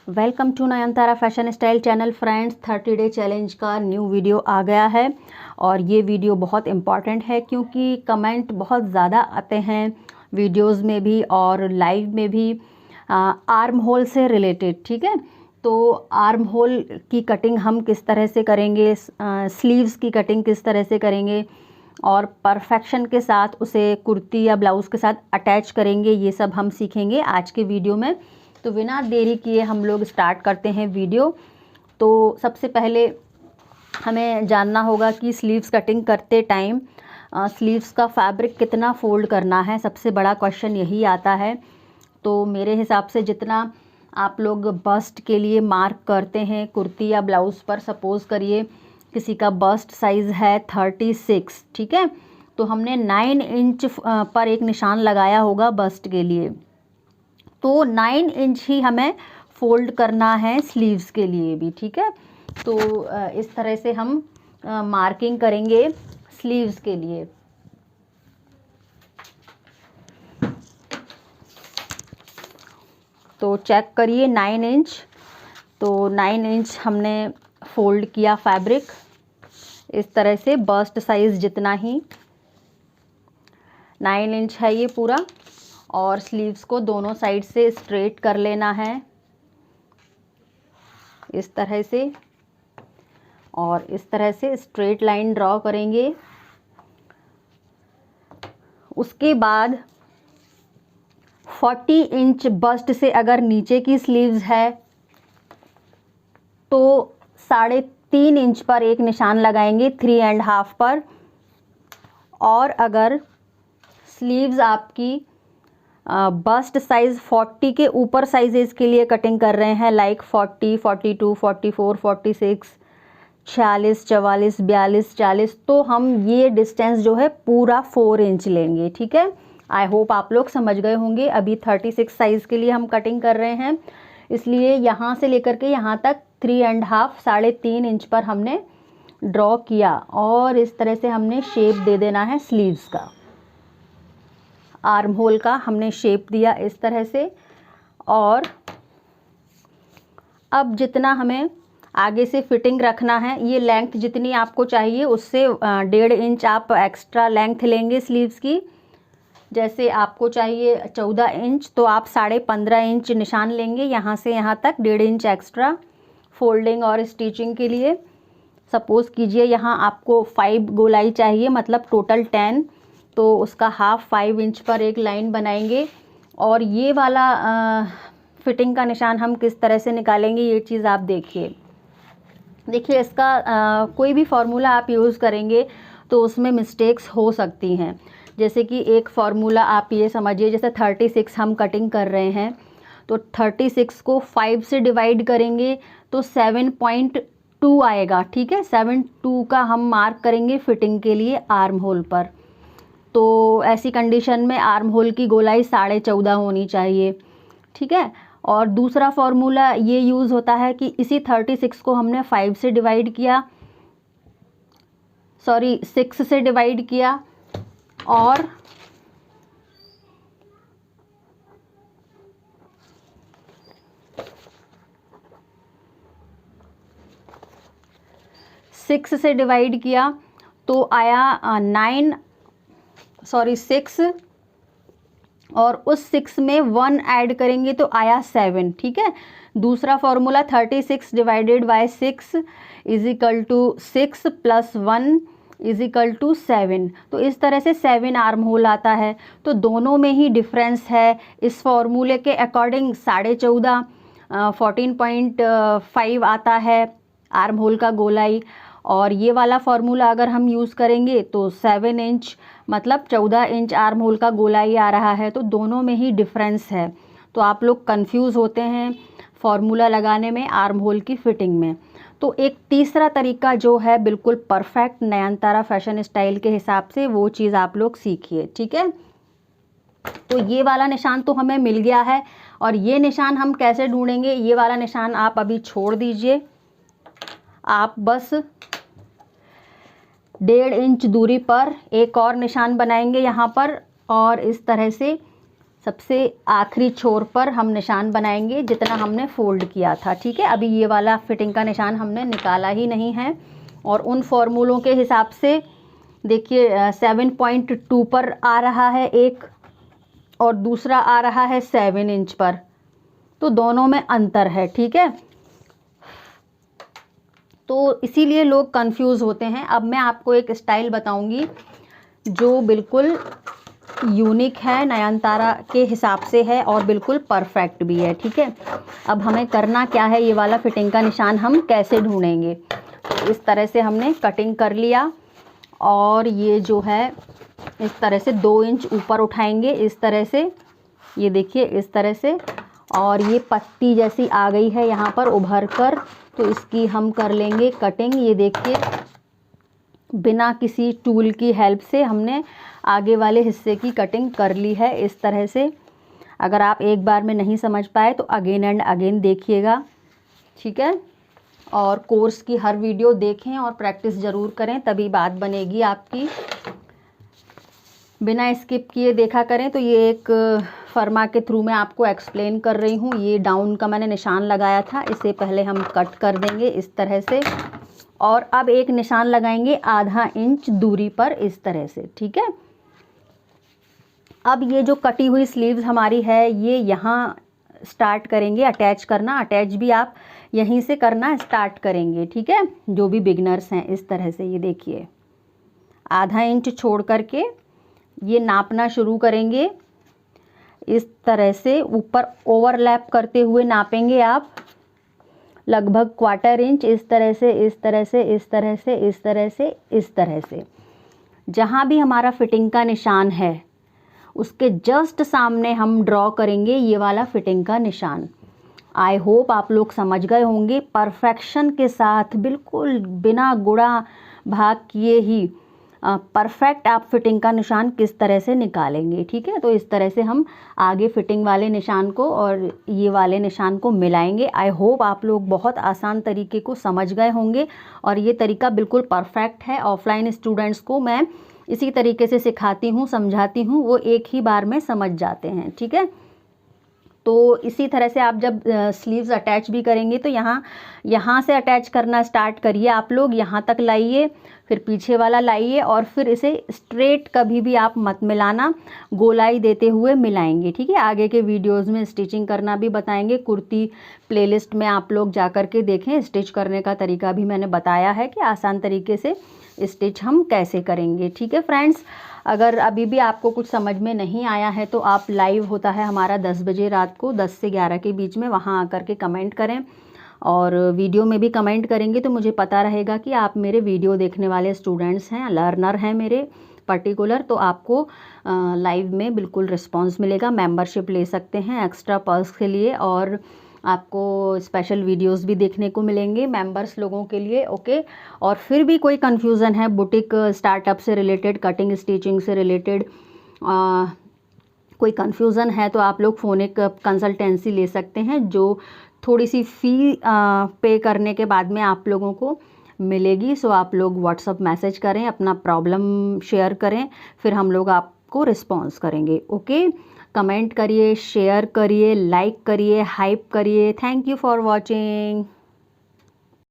Welcome to Nayantara fashion style channel friends. 30 day challenge का new video आ गया है और ये वीडियो बहुत इम्पॉर्टेंट है क्योंकि कमेंट बहुत ज़्यादा आते हैं वीडियोस में भी और लाइव में भी आर्म होल से रिलेटेड। ठीक है, तो आर्म होल की कटिंग हम किस तरह से करेंगे, स्लीव्स की कटिंग किस तरह से करेंगे और परफेक्शन के साथ उसे कुर्ती या ब्लाउज़ के साथ अटैच करेंगे, ये सब हम सीखेंगे आज के वीडियो में। तो बिना देरी किए हम लोग स्टार्ट करते हैं वीडियो। तो सबसे पहले हमें जानना होगा कि स्लीव्स कटिंग करते टाइम स्लीव्स का फैब्रिक कितना फ़ोल्ड करना है, सबसे बड़ा क्वेश्चन यही आता है। तो मेरे हिसाब से जितना आप लोग बस्ट के लिए मार्क करते हैं कुर्ती या ब्लाउज़ पर, सपोज़ करिए किसी का बस्ट साइज़ है 36, ठीक है, तो हमने 9 इंच पर एक निशान लगाया होगा बस्ट के लिए, तो 9 इंच ही हमें फ़ोल्ड करना है स्लीव्स के लिए भी। ठीक है, तो इस तरह से हम मार्किंग करेंगे स्लीव्स के लिए। तो चेक करिए 9 इंच, तो 9 इंच हमने फ़ोल्ड किया फैब्रिक इस तरह से, बस्ट साइज़ जितना ही 9 इंच है ये पूरा। और स्लीव्स को दोनों साइड से स्ट्रेट कर लेना है इस तरह से, और इस तरह से स्ट्रेट लाइन ड्रॉ करेंगे। उसके बाद 40 इंच बस्ट से अगर नीचे की स्लीव्स है तो 3.5 इंच पर एक निशान लगाएंगे 3.5 पर। और अगर स्लीव्स आपकी बस्ट साइज़ 40 के ऊपर साइजेस के लिए कटिंग कर रहे हैं, लाइक 40, 42, 44, 46, 46, 44, 42, 40, तो हम ये डिस्टेंस जो है पूरा 4 इंच लेंगे। ठीक है, आई होप आप लोग समझ गए होंगे। अभी 36 साइज़ के लिए हम कटिंग कर रहे हैं, इसलिए यहाँ से लेकर के यहाँ तक 3.5, 3.5 इंच पर हमने ड्रॉ किया और इस तरह से हमने शेप दे देना है स्लीव्स का। आर्म होल का हमने शेप दिया इस तरह से। और अब जितना हमें आगे से फिटिंग रखना है, ये लेंथ जितनी आपको चाहिए उससे 1.5 इंच आप एक्स्ट्रा लेंथ लेंगे स्लीव्स की। जैसे आपको चाहिए 14 इंच तो आप 15.5 इंच निशान लेंगे यहाँ से यहाँ तक, 1.5 इंच एक्स्ट्रा फोल्डिंग और स्टिचिंग के लिए। सपोज़ कीजिए यहाँ आपको 5 गोलाई चाहिए, मतलब टोटल 10, तो उसका हाफ 5 इंच पर एक लाइन बनाएंगे। और ये वाला फिटिंग का निशान हम किस तरह से निकालेंगे ये चीज़ आप देखिए। इसका कोई भी फार्मूला आप यूज़ करेंगे तो उसमें मिस्टेक्स हो सकती हैं। जैसे कि एक फार्मूला आप ये समझिए, जैसे 36 हम कटिंग कर रहे हैं तो 36 को 5 से डिवाइड करेंगे तो 7.2 आएगा। ठीक है, 7.2 का हम मार्क करेंगे फिटिंग के लिए आर्म होल पर। तो ऐसी कंडीशन में आर्म होल की गोलाई 14.5 होनी चाहिए। ठीक है, और दूसरा फार्मूला ये यूज़ होता है कि इसी 36 को हमने 5 से डिवाइड किया, 6 से डिवाइड किया और सिक्स से डिवाइड किया तो आया 6, और उस 6 में 1 ऐड करेंगे तो आया 7। ठीक है, दूसरा formula 36 divided by 6 is equal to 6 + 1 is equal to 7। तो इस तरह से 7 आर्म होल आता है। तो दोनों में ही डिफरेंस है। इस फार्मूले के अकॉर्डिंग 14.5 14.5 आता है आर्म होल का गोलाई, और ये वाला फार्मूला अगर हम यूज़ करेंगे तो 7 इंच, मतलब 14 इंच आर्म होल का गोलाई आ रहा है। तो दोनों में ही डिफरेंस है। तो आप लोग कंफ्यूज होते हैं फार्मूला लगाने में, आर्म होल की फिटिंग में। तो एक तीसरा तरीका जो है बिल्कुल परफेक्ट नयनतारा फैशन स्टाइल के हिसाब से, वो चीज़ आप लोग सीखिए। ठीक है, तो ये वाला निशान तो हमें मिल गया है। और ये निशान हम कैसे ढूंढेंगे, ये वाला निशान आप अभी छोड़ दीजिए, आप बस 1.5 इंच दूरी पर एक और निशान बनाएंगे यहाँ पर, और इस तरह से सबसे आखिरी छोर पर हम निशान बनाएंगे जितना हमने फ़ोल्ड किया था। ठीक है, अभी ये वाला फिटिंग का निशान हमने निकाला ही नहीं है। और उन फॉर्मूलों के हिसाब से देखिए 7.2 पर आ रहा है एक, और दूसरा आ रहा है 7 इंच पर, तो दोनों में अंतर है। ठीक है, तो इसीलिए लोग कंफ्यूज होते हैं। अब मैं आपको एक स्टाइल बताऊंगी जो बिल्कुल यूनिक है, नयनतारा के हिसाब से है और बिल्कुल परफेक्ट भी है। ठीक है, अब हमें करना क्या है, ये वाला फिटिंग का निशान हम कैसे ढूंढेंगे। तो इस तरह से हमने कटिंग कर लिया, और ये जो है इस तरह से 2 इंच ऊपर उठाएंगे, इस तरह से, ये देखिए इस तरह से। और ये पत्ती जैसी आ गई है यहाँ पर उभर कर, तो इसकी हम कर लेंगे कटिंग। ये देखिए बिना किसी टूल की हेल्प से हमने आगे वाले हिस्से की कटिंग कर ली है इस तरह से। अगर आप एक बार में नहीं समझ पाए तो अगेन एंड अगेन देखिएगा। ठीक है, और कोर्स की हर वीडियो देखें और प्रैक्टिस ज़रूर करें, तभी बात बनेगी आपकी। बिना स्किप किए देखा करें। तो ये एक फर्मा के थ्रू मैं आपको एक्सप्लेन कर रही हूँ। ये डाउन का मैंने निशान लगाया था, इसे पहले हम कट कर देंगे इस तरह से, और अब एक निशान लगाएंगे आधा इंच दूरी पर इस तरह से। ठीक है, अब ये जो कटी हुई स्लीव्स हमारी है, ये यहाँ स्टार्ट करेंगे अटैच करना। अटैच भी आप यहीं से करना स्टार्ट करेंगे। ठीक है, जो भी बिगनर्स हैं इस तरह से, ये देखिए आधा इंच छोड़ करके ये नापना शुरू करेंगे इस तरह से। ऊपर ओवरलैप करते हुए नापेंगे आप लगभग 1/4 इंच, इस तरह से, इस तरह से, इस तरह से, इस तरह से, इस तरह से। जहाँ भी हमारा फिटिंग का निशान है उसके जस्ट सामने हम ड्रॉ करेंगे ये वाला फिटिंग का निशान। आई होप आप लोग समझ गए होंगे। परफेक्शन के साथ, बिल्कुल बिना गुणा भाग किए ही परफेक्ट आप फिटिंग का निशान किस तरह से निकालेंगे। ठीक है, तो इस तरह से हम आगे फिटिंग वाले निशान को और ये वाले निशान को मिलाएंगे। आई होप आप लोग बहुत आसान तरीके को समझ गए होंगे, और ये तरीका बिल्कुल परफेक्ट है। ऑफलाइन स्टूडेंट्स को मैं इसी तरीके से सिखाती हूँ, समझाती हूँ, वो एक ही बार में समझ जाते हैं। ठीक है, तो इसी तरह से आप जब स्लीव्स अटैच भी करेंगे तो यहाँ से अटैच करना स्टार्ट करिए आप लोग, यहाँ तक लाइए, फिर पीछे वाला लाइए, और फिर इसे स्ट्रेट कभी भी आप मत मिलाना, गोलाई देते हुए मिलाएंगे। ठीक है, आगे के वीडियोस में स्टिचिंग करना भी बताएंगे। कुर्ती प्लेलिस्ट में आप लोग जा कर के देखें, स्टिच करने का तरीका भी मैंने बताया है कि आसान तरीके से स्टिच हम कैसे करेंगे। ठीक है फ्रेंड्स, अगर अभी भी आपको कुछ समझ में नहीं आया है तो आप लाइव होता है हमारा 10 बजे रात को, 10 से 11 के बीच में, वहाँ आकर के कमेंट करें, और वीडियो में भी कमेंट करेंगे तो मुझे पता रहेगा कि आप मेरे वीडियो देखने वाले स्टूडेंट्स हैं, लर्नर हैं मेरे पर्टिकुलर। तो आपको लाइव में बिल्कुल रिस्पांस मिलेगा। मेंबरशिप ले सकते हैं एक्स्ट्रा पर्स के लिए, और आपको स्पेशल वीडियोस भी देखने को मिलेंगे मेंबर्स लोगों के लिए। ओके, और फिर भी कोई कन्फ्यूज़न है बुटीक स्टार्टअप से रिलेटेड, कटिंग स्टिचिंग से रिलेटेड कोई कन्फ्यूज़न है तो आप लोग फ़ोनिक कंसल्टेंसी ले सकते हैं, जो थोड़ी सी फ़ी पे करने के बाद में आप लोगों को मिलेगी। सो आप लोग व्हाट्सअप मैसेज करें, अपना प्रॉब्लम शेयर करें, फिर हम लोग आपको रिस्पॉन्स करेंगे। ओके, कमेंट करिए, शेयर करिए, लाइक करिए, हाइप करिए। Thank you for watching.